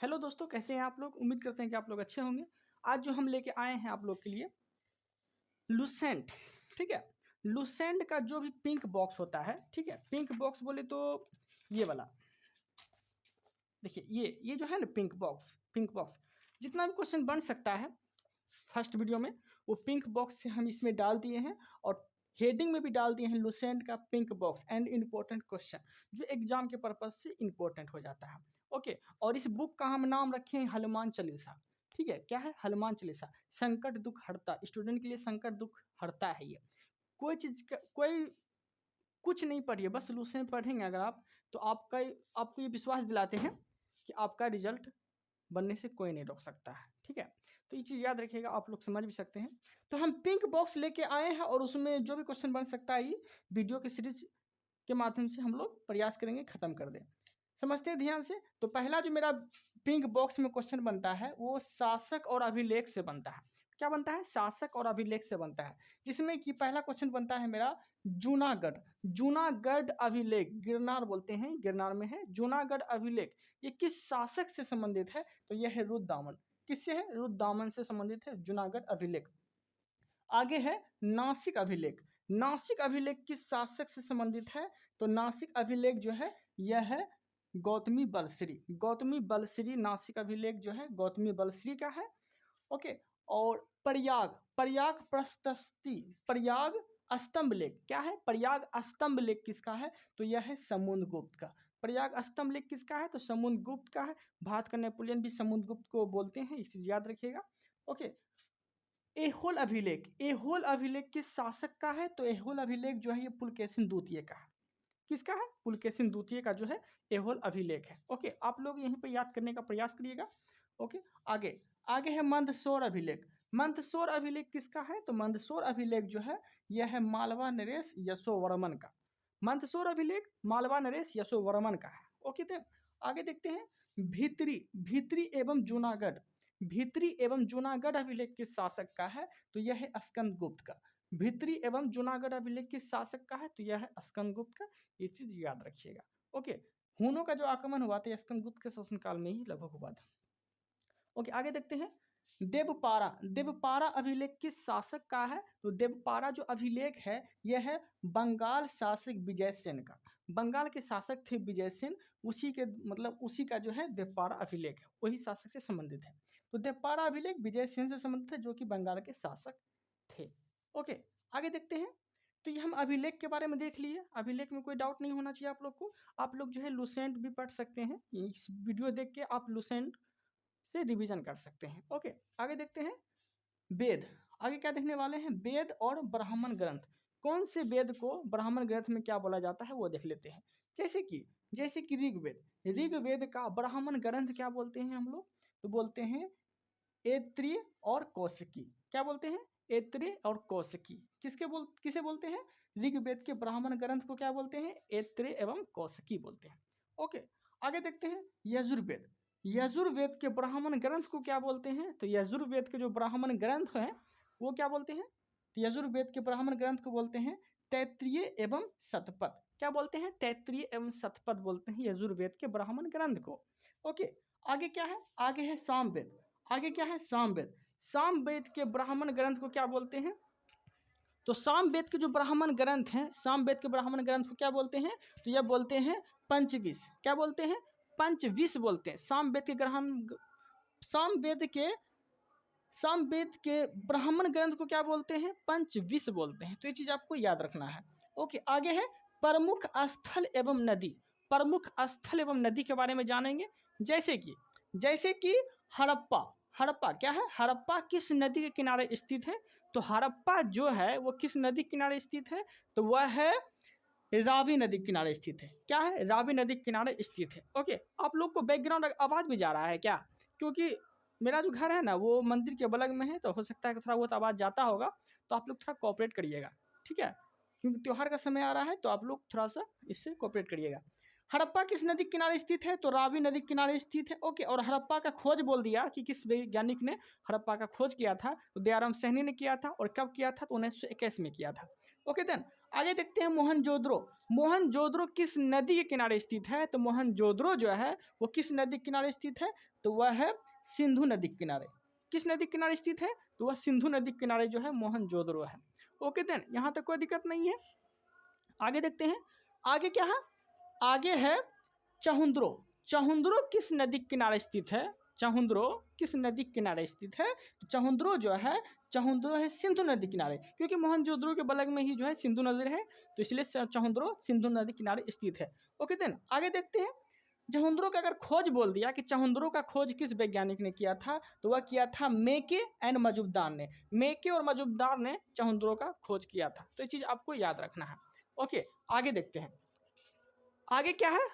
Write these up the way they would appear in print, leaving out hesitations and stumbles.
Hello दोस्तों, कैसे हैं आप लोग। उम्मीद करते हैं कि आप लोग अच्छे होंगे। आज जो हम लेके आए हैं आप लोग के लिए लुसेंट, ठीक है। लुसेंट का जो भी पिंक बॉक्स होता है, ठीक है, पिंक बॉक्स बोले तो ये वाला देखिए, ये जो है ना पिंक बॉक्स जितना भी क्वेश्चन बन सकता है फर्स्ट वीडियो में, वो पिंक बॉक्स से हम इसमें डाल दिए हैं और हेडिंग में भी डाल दिए हैं लुसेंट का pink box and important question, जो एग्जाम के पर्पज से इम्पोर्टेंट हो जाता है। ओके, और इस बुक का हम नाम रखे हैं हनुमान चालीसा। ठीक है, क्या है? हनुमान चालीसा। संकट दुख हरता, स्टूडेंट के लिए संकट दुख हरता है ये। कोई चीज का कोई कुछ नहीं पढ़िए, बस लुसेंट पढ़ेंगे अगर आप, तो आपको ये विश्वास दिलाते हैं कि आपका रिजल्ट बनने से कोई नहीं रोक सकता है। ठीक है, तो ये चीज़ याद रखिएगा, आप लोग समझ भी सकते हैं। तो हम पिंक बॉक्स लेके आए हैं और उसमें जो भी क्वेश्चन बन सकता है ये वीडियो की सीरीज के माध्यम से हम लोग प्रयास करेंगे खत्म कर दें। समझते हैं ध्यान से। तो पहला जो मेरा पिंक बॉक्स में क्वेश्चन बनता है वो शासक और अभिलेख से बनता है। क्या बनता है? शासक और अभिलेख से बनता है, जिसमें कि पहला क्वेश्चन बनता है मेरा जूनागढ़ अभिलेख। गिरनार बोलते हैं, गिरनार में है जूनागढ़ अभिलेख। ये किस शासक से संबंधित है? तो यह है रुद्रदामन। किससे है? रुद्रदामन से संबंधित है जूनागढ़ अभिलेख। आगे है नासिक अभिलेख। नासिक अभिलेख किस शासक से संबंधित है? तो नासिक अभिलेख जो है यह है गौतमी बलश्री। गौतमी बलश्री नासिक अभिलेख जो है गौतमी बलश्री का है। ओके, और प्रयाग प्रशस्ति, प्रयाग स्तंभ लेख क्या है? प्रयाग स्तंभ लेख किसका है? तो यह है समुद्रगुप्त का। प्रयाग स्तंभ लेख किसका है? तो समुद्रगुप्त का है। भारत का नेपोलियन भी समुद्रगुप्त को बोलते हैं, इस चीज याद रखिएगा। ओके, एहोल अभिलेख किस शासक का है? तो एहोल अभिलेख जो है ये पुलकेशिन द्वितीय का है। किसका है? पुलकेशिन द्वितीय का जो है एहोल अभिलेख है। ओके, आप लोग यहीं पे याद करने का प्रयास करिएगा। ओके, आगे है मंदसौर अभिलेख। मंदसौर अभिलेख किसका है? तो मंदसौर अभिलेख जो है यह है मालवा नरेश यशोवर्मन का। मंदसौर अभिलेख मालवा नरेश यशोवर्मन का है। ओके, तो आगे देखते हैं भीतरी एवं जूनागढ़ अभिलेख किस शासक का है? तो यह है स्कंदगुप्त का। भीतरी एवं जूनागढ़ अभिलेख किस शासक का है? तो यह है स्कंदगुप्त का। ये चीज याद रखिएगा। ओके, हुनों का जो आक्रमण हुआ था स्कंदगुप्त के शासनकाल में ही लगभग हुआ था। ओके, आगे देखते हैं देवपारा अभिलेख किस शासक का है? तो देवपारा जो अभिलेख है यह है बंगाल शासक विजयसेन का। बंगाल के शासक थे विजयसेन, उसी का जो है देवपारा अभिलेख है, वही शासक से संबंधित है। तो देवपारा अभिलेख विजयसेन से संबंधित है, जो कि बंगाल के शासक थे। ओके, आगे देखते हैं। तो ये हम अभिलेख के बारे में देख लिए। अभिलेख में कोई डाउट नहीं होना चाहिए आप लोग को। आप लोग जो है लुसेंट भी पढ़ सकते हैं, इस वीडियो देख के आप लुसेंट से रिवीजन कर सकते हैं। ओके, आगे देखते हैं वेद। आगे क्या देखने वाले हैं? वेद और ब्राह्मण ग्रंथ। कौन से वेद को ब्राह्मण ग्रंथ में क्या बोला जाता है वो देख लेते हैं। जैसे कि ऋग्वेद का ब्राह्मण ग्रंथ क्या बोलते हैं हम लोग? तो बोलते हैं ऐत्रेय और कौशिकी। क्या बोलते हैं? ऐत्रेय और कौशिकी। किसे बोलते हैं? ऋग्वेद के ब्राह्मण ग्रंथ को क्या बोलते हैं? ऐत्रेय एवं कौशिकी बोलते हैं। ओके, आगे देखते हैं यजुर्वेद के ब्राह्मण ग्रंथ को क्या बोलते हैं? तो यजुर्वेद के जो ब्राह्मण ग्रंथ हैं वो क्या बोलते हैं? तो यजुर्वेद के ब्राह्मण ग्रंथ को बोलते हैं तैत्रीय एवं शतपथ। क्या बोलते हैं? तैत्रीय एवं शतपथ बोलते हैं यजुर्वेद के ब्राह्मण ग्रंथ को। ओके, आगे क्या है? आगे है सामवेद। आगे क्या है? सामवेद के ब्राह्मण ग्रंथ को क्या बोलते हैं? तो सामवेद के जो ब्राह्मण ग्रंथ हैं, सामवेद के ब्राह्मण ग्रंथ को क्या बोलते हैं? तो यह बोलते हैं पंचविश। क्या बोलते हैं? पंचविश बोलते हैं। सामवेद के ब्राह्मण ग्रंथ को क्या बोलते हैं? पंचविश बोलते हैं। तो ये चीज आपको याद रखना है। ओके, आगे है प्रमुख स्थल एवं नदी। प्रमुख स्थल एवं नदी के बारे में जानेंगे। जैसे कि हड़प्पा क्या है? हड़प्पा किस नदी के किनारे स्थित है? तो हड़प्पा जो है वो किस नदी के किनारे स्थित है? तो वह है रावी नदी के किनारे स्थित है। क्या है? रावी नदी के किनारे स्थित है। ओके, आप लोग को बैकग्राउंड आवाज भी जा रहा है क्या? क्योंकि मेरा जो घर है ना वो मंदिर के बगल में है, तो हो सकता है कि थोड़ा बहुत आवाज़ जाता होगा, तो आप लोग थोड़ा कोऑपरेट करिएगा। ठीक है, क्योंकि त्यौहार का समय आ रहा है, तो आप लोग थोड़ा सा इससे कोऑपरेट करिएगा। हड़प्पा किस नदी के किनारे स्थित है? तो रावी नदी के किनारे स्थित है। ओके, और हड़प्पा का खोज बोल दिया कि किस वैज्ञानिक ने हड़प्पा का खोज किया था? तो दयाराम साहनी ने किया था। और कब किया था? तो 1921 में किया था। ओके, देन आगे देखते हैं मोहनजोदड़ो। मोहनजोदड़ो किस नदी के किनारे स्थित है? तो मोहनजोदड़ो जो है वो किस नदी के किनारे स्थित है? तो वह है सिंधु नदी के किनारे। किस नदी के किनारे स्थित है? तो वह सिंधु नदी के किनारे जो है मोहनजोदड़ो है। ओके देन, यहाँ तक कोई दिक्कत नहीं है। आगे देखते हैं, आगे क्या है? आगे है चहुंद्रो। चहुंद्रो किस नदी के किनारे स्थित है? चहुंद्रो किस नदी के किनारे स्थित है? तो चहुंद्रो जो है, चहुंद्रो है सिंधु नदी किनारे, क्योंकि मोहनजोदड़ो के बगल में ही जो है सिंधु नदी है, तो इसलिए चहुंद्रो सिंधु नदी किनारे स्थित है। ओके देन, आगे देखते हैं। चहुंद्रो का अगर खोज बोल दिया कि चहुंद्रो का खोज किस वैज्ञानिक ने किया था, तो वह किया था मेके एंड मजुमदार ने। मेके और मजुमदार ने चहुंद्रो का खोज किया था, तो ये चीज आपको याद रखना है। ओके, आगे देखते हैं। आगे क्या है?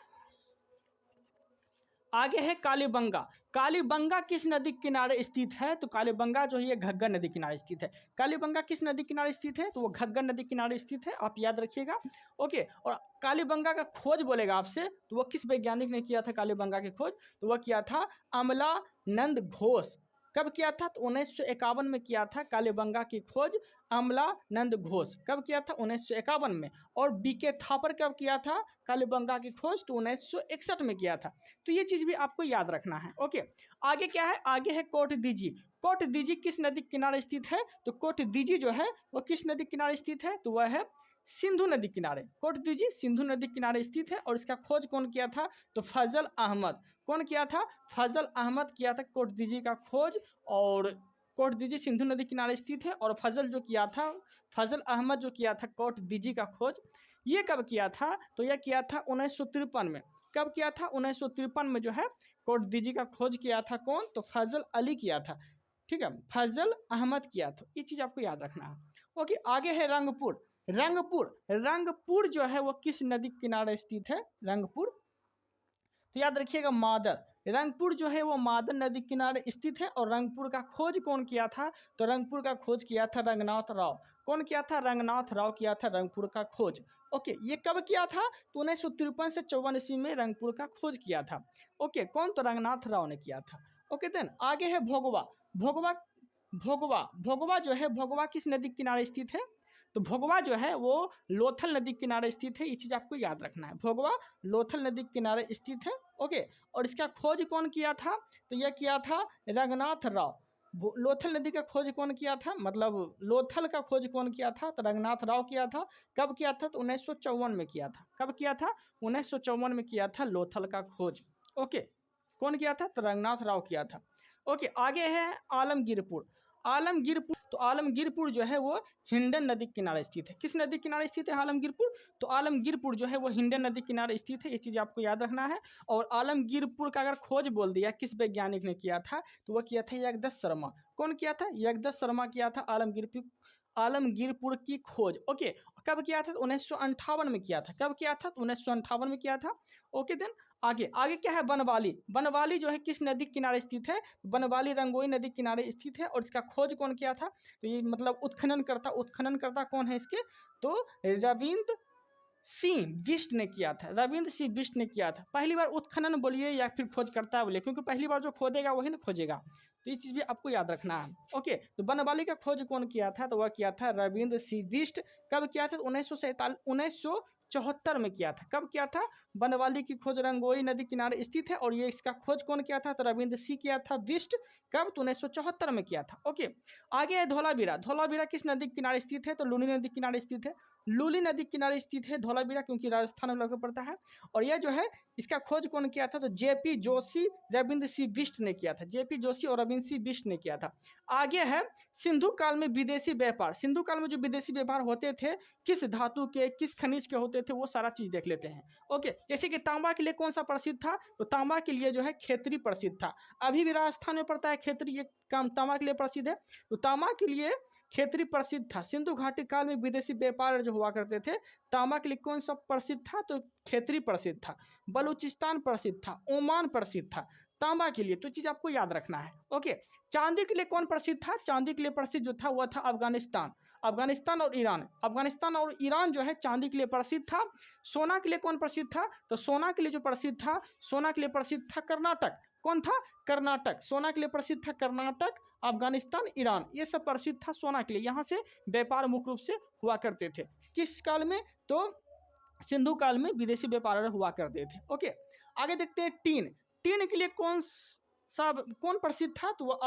आगे है कालीबंगा। कालीबंगा किस नदी के किनारे स्थित है? तो कालीबंगा जो है ये घग्गर नदी किनारे स्थित है। कालीबंगा किस नदी किनारे स्थित है? तो वो घग्गर नदी किनारे स्थित है, आप याद रखिएगा। ओके, और कालीबंगा का खोज बोलेगा आपसे, तो वो किस वैज्ञानिक ने किया था कालीबंगा की खोज? तो वह किया था अमलानंद घोष। कब किया था? तो 1951 में किया था कालीबंगा की खोज अमलानंद घोष। कब किया था? 1951 में। और बीके थापर कब किया था कालीबंगा की खोज? तो 1961 में किया था। तो ये चीज भी आपको याद रखना है। ओके, आगे क्या है? आगे है कोट दीजी। कोट दीजी किस नदी के किनारे स्थित है? तो कोट दीजी जो है वो किस नदी के किनारे स्थित है? तो वह है सिंधु नदी किनारे। कोट दीजी सिंधु नदी किनारे स्थित है, और इसका खोज कौन किया था? तो फजल अहमद। कौन किया था? फजल अहमद किया था कोट दीजी का खोज। और कोट दीजी सिंधु नदी किनारे स्थित है, और फजल जो किया था, फजल अहमद जो किया था कोट दीजी का खोज, ये कब किया था? तो यह किया था 1953 में। कब किया था? 1953 में जो है कोट दीजी का खोज किया था कौन? तो फजल अली किया था। ठीक है, फजल अहमद किया था। ये चीज आपको याद रखना है। ओके, आगे है रंगपुर। रंगपुर, रंगपुर जो है वो किस नदी के किनारे स्थित है? रंगपुर, तो याद रखिएगा मादर। रंगपुर जो है वो मादर नदी किनारे स्थित है। और रंगपुर का खोज कौन किया था? तो रंगपुर का खोज किया था रंगनाथ राव। कौन किया था? रंगनाथ राव किया था रंगपुर का खोज। ओके, ये कब किया था? तो 1953 से 54 ईस्वी में रंगपुर का खोज किया था। ओके, कौन? तो रंगनाथ राव ने किया था। ओके देन, आगे है भोगवा। भोगवा, भोगवा, भोगवा जो है, भोगवा किस नदी के किनारे स्थित है? तो भोगवा जो है वो लोथल नदी के किनारे स्थित है। ये चीज आपको याद रखना है। भोगवा लोथल नदी के किनारे स्थित है। ओके, और इसका खोज कौन किया था? तो यह किया था रंगनाथ राव। लोथल नदी का खोज कौन किया था? मतलब लोथल का खोज कौन किया था? तो रंगनाथ राव किया था। कब किया था? तो 1954 में किया था। कब किया था? 1954 में किया था लोथल का खोज। ओके, कौन किया था? तो रंगनाथ राव किया था। ओके, आगे है आलमगीरपुर। आलमगीरपुर, तो आलमगीरपुर जो है वो हिंडन नदी के किनारे स्थित है। किस नदी के किनारे स्थित है आलमगीरपुर? तो आलमगीरपुर जो है वो हिंडन नदी के किनारे स्थित है। ये चीज़ आपको याद रखना है। और आलमगीरपुर का अगर खोज बोल दिया किस वैज्ञानिक ने किया था, तो वह किया था जगदत्त शर्मा। कौन किया था? जगदत्त शर्मा किया था आलमगीरपुर की खोज। ओके, कब किया था? 1958 में किया था। कब किया था? 1958 में किया था। ओके देन, आगे आगे क्या है? बनवाली। बनवाली जो है किस नदी के किनारे स्थित है? बनवाली रंगोई नदी के किनारे स्थित है। और इसका खोज कौन किया था? तो ये मतलब उत्खनन करता कौन है इसके? तो रविंद्र सिंह बिष्ट ने किया था। रविंद्र सिंह बिष्ट ने किया था। पहली बार उत्खनन बोलिए या फिर खोज करता बोलिए, क्योंकि पहली बार जो खोदेगा वही ना खोजेगा, तो ये चीज़ भी आपको याद रखना है। ओके, तो बनवाली का खोज कौन किया था? तो वह किया था रविंद्र सिंह बिष्ट। कब किया था? 1974 में किया था। कब किया था? बनवाली की खोज रंगोई नदी किनारे स्थित है, और ये इसका खोज कौन किया था? तो रविंद्र सिंह किया था बिष्ट। कब? तो 1974 में किया था। ओके, आगे है धौलावीरा। धौलावीरा किस नदी के किनारे स्थित है? तो लूनी नदी के किनारे स्थित है। लूली नदी के किनारे स्थित है धौलावीरा, क्योंकि राजस्थान में लगा पड़ता है। और यह जो है इसका खोज कौन किया था? तो जेपी जोशी, रविंद्र सिंह बिष्ट ने किया था। जेपी जोशी और रविंद्र सिंह बिष्ट ने किया था। आगे है सिंधु काल में विदेशी व्यापार। सिंधु काल में जो विदेशी व्यापार होते थे, किस धातु के, किस खनिज के होते थे, वो सारा चीज देख लेते हैं। ओके, जैसे कि तांबा के लिए कौन सा प्रसिद्ध था? तो तांबा के लिए जो है खेतरी प्रसिद्ध था। अभी भी राजस्थान में पड़ता है खेतरी, ये काम तांबा के लिए प्रसिद्ध है। तो तांबा के लिए खेतरी प्रसिद्ध था। सिंधु घाटी काल में विदेशी व्यापार जो हुआ करते थे, तांबा के लिए कौन सा प्रसिद्ध था? तो खेतरी प्रसिद्ध था। बलूचिस्तान प्रसिद्ध था। ओमान प्रसिद्ध था तांबा के लिए। तो चीज आपको याद रखना है। ओके, चांदी के लिए कौन प्रसिद्ध था? चांदी के लिए प्रसिद्ध जो था वह था अफगानिस्तान। अफगानिस्तान और ईरान, अफगानिस्तान और ईरान जो है चांदी के लिए प्रसिद्ध था। सोना के लिए कौन प्रसिद्ध था? तो सोना के लिए जो प्रसिद्ध था, सोना के लिए प्रसिद्ध था कर्नाटक। कौन था? कर्नाटक। सोना के लिए प्रसिद्ध था कर्नाटक, अफगानिस्तान, ईरान, ये सब प्रसिद्ध था सोना के लिए। यहाँ से व्यापार मुख्य रूप से हुआ करते थे। किस काल में? तो सिंधु काल में विदेशी व्यापार हुआ करते थे। ओके, आगे देखते हैं टीन। टीन के लिए कौन प्रसिद्ध था? तो वह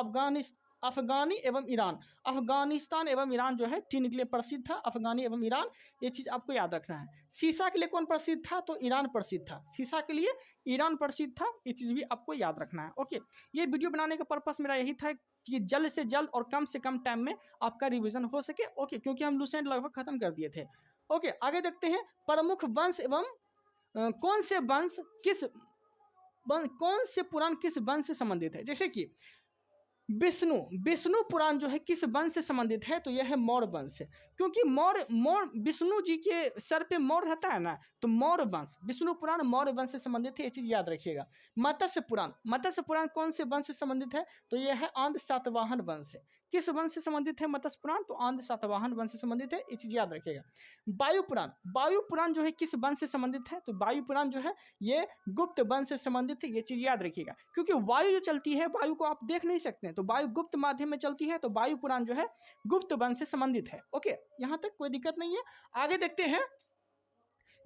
अफगानी एवं ईरान। अफगानिस्तान एवं ईरान जो है टीन के लिए प्रसिद्ध था, अफगानी एवं ईरान, ये चीज आपको याद रखना है। सीसा के लिए कौन प्रसिद्ध था? तो ईरान प्रसिद्ध था। सीसा के लिए ईरान प्रसिद्ध था, ये चीज भी आपको याद रखना है। ओके, ये वीडियो बनाने का पर्पस मेरा यही था कि जल्द से जल्द और कम से कम टाइम में आपका रिवीजन हो सके। ओके, क्योंकि हम लुसेंट लगभग खत्म कर दिए थे। ओके, आगे देखते हैं प्रमुख वंश एवं कौन से पुराण किस वंश से संबंधित है। जैसे कि विष्णु पुराण जो है किस वंश से संबंधित है? तो यह है मौर्य वंश से। क्योंकि मौर्य विष्णु जी के सर पे मौर्य रहता है ना, तो मौर्य वंश, विष्णु पुराण मौर्य वंश से संबंधित है, ये चीज याद रखिएगा। मत्स्य पुराण कौन से वंश से संबंधित है? तो यह है आंध्र सातवाहन वंश से। किस वंश से संबंधित है मत्स्य पुराण? तो आंध्र सातवाहन वंश से संबंधित है, ये चीज याद रखिएगा। वायु पुराण जो है किस वंश से संबंधित है? तो वायु पुराण जो है ये गुप्त वंश से संबंधित है, ये चीज याद रखिएगा। क्योंकि वायु जो चलती है, वायु को आप देख नहीं सकते, तो वायु गुप्त माध्यम में चलती है, तो वायु पुराण जो है गुप्त वंश से संबंधित है। ओके, यहां तक कोई दिक्कत नहीं है। आगे देखते हैं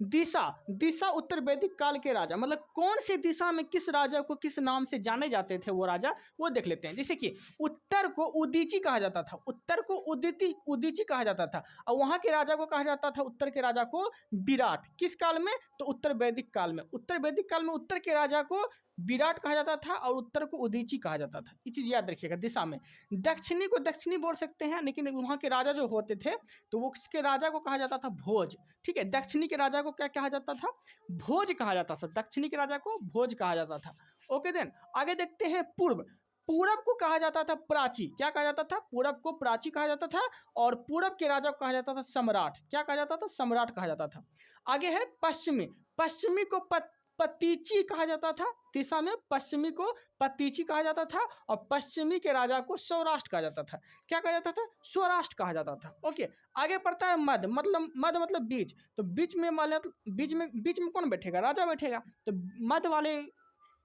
दिशा उत्तर वैदिक काल के राजा, मतलब कौन सी दिशा में किस राजा को किस नाम से जाने जाते थे वो राजा, वो देख लेते हैं। जैसे कि उत्तर को उदीची कहा जाता था, उत्तर को उदीची कहा जाता था, और वहां के राजा को कहा जाता था, उत्तर के राजा को विराट। किस काल में? तो उत्तर वैदिक काल में। उत्तर वैदिक काल में उत्तर के राजा को विराट कहा जाता था और उत्तर को उदीची कहा जाता था, ये चीज याद रखिएगा। दिशा में दक्षिणी को दक्षिणी बोल सकते हैं, लेकिन वहां के राजा जो होते थे तो वो किसके राजा को कहा जाता था? भोज। ठीक है, दक्षिणी के राजा को क्या कहा जाता था? भोज कहा जाता था। दक्षिणी के राजा को भोज कहा जाता था। ओके, देन आगे देखते हैं पूरब को कहा जाता था प्राची। क्या कहा जाता था? पूरब को प्राची कहा जाता था। और पूरब के राजा को कहा जाता था सम्राट। क्या कहा जाता था? सम्राट कहा जाता था। आगे है पश्चिमी को पतीची कहा जाता था। दिशा में पश्चिमी को पतीची कहा जाता था, और पश्चिमी के राजा को सौराष्ट्र कहा जाता था। क्या कहा जाता था? सौराष्ट्र कहा जाता था। ओके, आगे पड़ता है मध्य मतलब बीच। तो बीच में कौन बैठेगा? राजा बैठेगा। तो मध्य वाले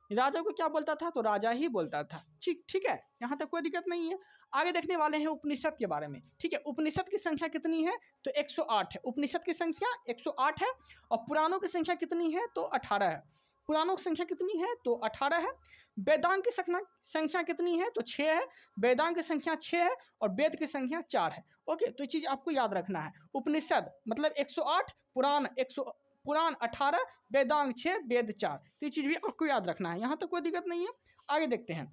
राजा को क्या बोलता था? तो राजा ही बोलता था। ठीक है, यहाँ तक कोई दिक्कत नहीं है। आगे देखने वाले हैं उपनिषद के बारे में। ठीक है, उपनिषद की संख्या कितनी है? तो 108 है। उपनिषद की संख्या 108 है। और पुराणों की संख्या कितनी है? तो 18 है। पुराणों की संख्या कितनी है? तो 18 है। वेदांग की संख्या कितनी है? तो 6 है। वेदांग की संख्या 6 है और वेद की संख्या 4 है। ओके, तो ये चीज आपको याद रखना है। उपनिषद मतलब 108, पुराण 18, वेदांग 6, वेद 4, तो ये चीज भी आपको याद रखना है। यहां तक कोई दिक्कत नहीं है। आगे देखते हैं,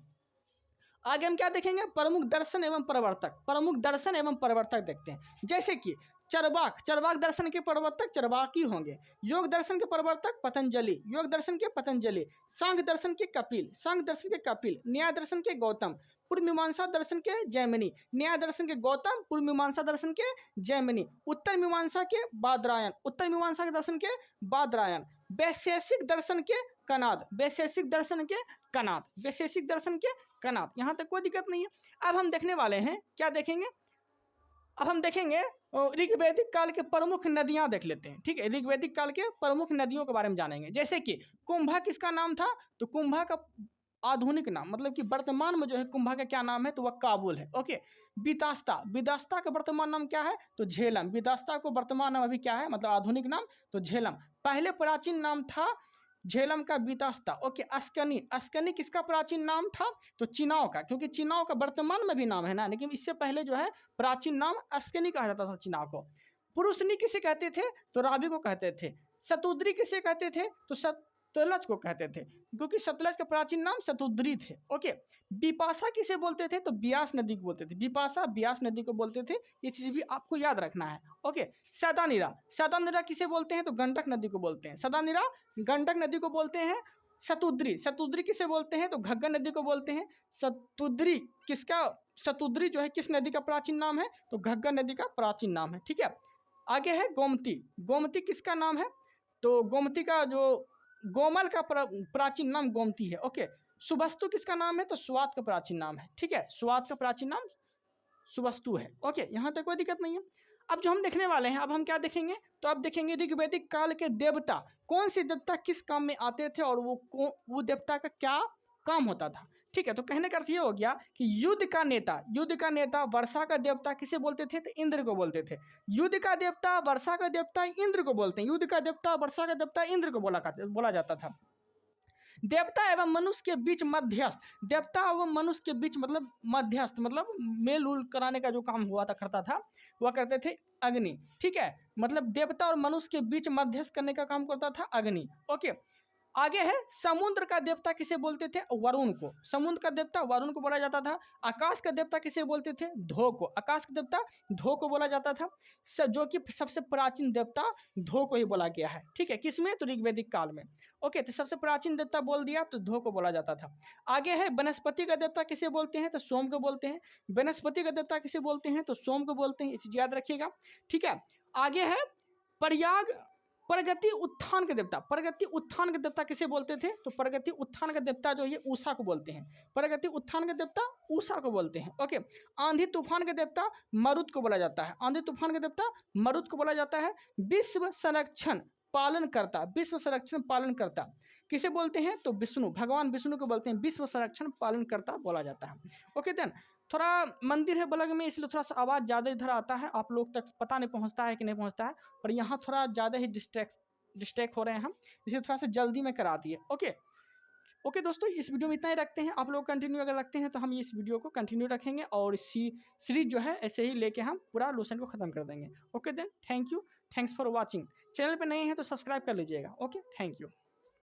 आगे हम क्या देखेंगे? प्रमुख दर्शन एवं प्रवर्तक देखते हैं। जैसे कि चरवाक दर्शन के प्रवर्तक चरवाकी होंगे। योग दर्शन के प्रवर्तक पतंजलि। सांख्य दर्शन के कपिल। न्याय दर्शन के गौतम। पूर्व मीमांसा दर्शन के जैमिनी। न्याय दर्शन के गौतम, पूर्व मीमांसा दर्शन के जैमिनी। उत्तर मीमांसा के दर्शन के बादरायण। वैशेषिक दर्शन के कनाद। यहाँ तक कोई दिक्कत नहीं है। अब हम देखने वाले हैं, क्या देखेंगे? अब हम देखेंगे ऋग्वैदिक काल के प्रमुख नदियां देख लेते हैं। ठीक है, ऋग्वैदिक काल के प्रमुख नदियों के बारे में जानेंगे। जैसे कि कुंभा किसका नाम था? तो कुंभा का आधुनिक नाम, मतलब कि वर्तमान में जो है कुंभा का क्या नाम है? तो वह काबुल है। ओके, विदास्ता का वर्तमान नाम क्या है? तो झेलम। विदास्ता को वर्तमान नाम अभी क्या है, मतलब आधुनिक नाम? तो झेलम। पहले प्राचीन नाम था झेलम का विदास्ता। ओके, अस्कनी किसका प्राचीन नाम था? तो चिनाव का, क्योंकि चिनाव का वर्तमान में भी नाम है ना, लेकिन इससे पहले जो है प्राचीन नाम अस्कनी कहा जाता था चिनाव को। पुरुषनी किसे कहते थे? तो रावी को कहते थे। शतुद्री किसे कहते थे? तो सतलज को कहते थे, क्योंकि सतलज का प्राचीन नाम शतुद्री थे। ओके, बिपाशा किसे बोलते थे? तो ब्यास नदी को बोलते थे। बिपाशा ब्यास नदी को बोलते थे, ये चीज भी आपको याद रखना है। ओके, सदानीरा किसे बोलते हैं? तो गंडक नदी को बोलते हैं। सदानीरा गंडक नदी को बोलते हैं। शतुद्री किसे बोलते हैं? तो घग्गर नदी को बोलते हैं। शतुद्री जो है किस नदी का प्राचीन नाम है? तो घग्गर नदी का प्राचीन नाम है। ठीक है, आगे है गोमती किसका नाम है? तो गोमती का जो गोमल का प्राचीन नाम गोमती है। ओके, सुबस्तु किसका नाम है? तो स्वात का प्राचीन नाम है। ठीक है, स्वात का प्राचीन नाम सुबस्तु है। ओके, यहाँ तक कोई दिक्कत नहीं है। अब जो हम देखने वाले हैं, अब हम क्या देखेंगे? तो अब देखेंगे ऋग्वैदिक काल के देवता, कौन से देवता किस काम में आते थे और वो देवता का क्या काम होता था। ठीक है, तो कहने का अर्थ ये हो गया कि युद्ध का नेता वर्षा का देवता किसे बोलते थे? तो इंद्र को बोलते थे। युद्ध का देवता वर्षा का देवता इंद्र को बोलते हैं। युद्ध का देवता वर्षा का देवता इंद्र को बोला जाता था। देवता एवं मनुष्य के बीच मध्यस्थ, देवता एवं मनुष्य के बीच मतलब मध्यस्थ, मतलब मेल उल कराने का जो काम हुआ था करता था वह करते थे अग्नि। ठीक है, मतलब देवता और मनुष्य के बीच मध्यस्थ करने का काम करता था अग्नि। ओके, आगे है समुद्र का देवता किसे बोलते थे? वरुण को। समुद्र का देवता वरुण को बोला जाता था। आकाश का देवता किसे बोलते थे? ध्रुव को। आकाश का देवता ध्रुव को बोला जाता था। जो कि सबसे प्राचीन देवता ध्रुव को ही बोला गया है। ठीक है, किसमें? तो ऋग्वैदिक काल में। ओके, तो सबसे प्राचीन देवता बोल दिया तो ध्रुव को बोला जाता था। आगे है वनस्पति का देवता किसे बोलते हैं? तो सोम को बोलते हैं। वनस्पति का देवता किसे बोलते हैं? तो सोम को बोलते हैं। ये चीज याद रखिएगा। ठीक है, आगे है प्रगति उत्थान के देवता। प्रगति उत्थान के देवता किसे बोलते थे? तो प्रगति उत्थान के देवता जो है उषा को बोलते हैं। प्रगति उत्थान के देवता उषा को बोलते हैं। ओके, आंधी तूफान के देवता मरुत को बोला जाता है। आंधी तूफान के देवता मरुत को बोला जाता है। विश्व संरक्षण पालन करता, विश्व संरक्षण पालन करता किसे बोलते हैं? तो विष्णु, भगवान विष्णु को बोलते हैं विश्व संरक्षण पालन करता बोला जाता है। ओके देन, थोड़ा मंदिर है बगल में इसलिए थोड़ा सा आवाज़ ज़्यादा इधर आता है, आप लोग तक पता नहीं पहुंचता है कि नहीं पहुंचता है, पर यहाँ थोड़ा ज़्यादा ही डिस्ट्रैक्ट हो रहे हैं हम, इसलिए थोड़ा सा जल्दी में करा दिए। ओके दोस्तों, इस वीडियो में इतना ही रखते हैं। आप लोग कंटिन्यू अगर रखते हैं तो हम इस वीडियो को कंटिन्यू रखेंगे और इसी सीरीज जो है ऐसे ही लेके हम पूरा लेसन को ख़त्म कर देंगे। Okay then, thank you, thanks for watching. Channel पे नए हैं तो सब्सक्राइब कर लीजिएगा। Okay, thank you.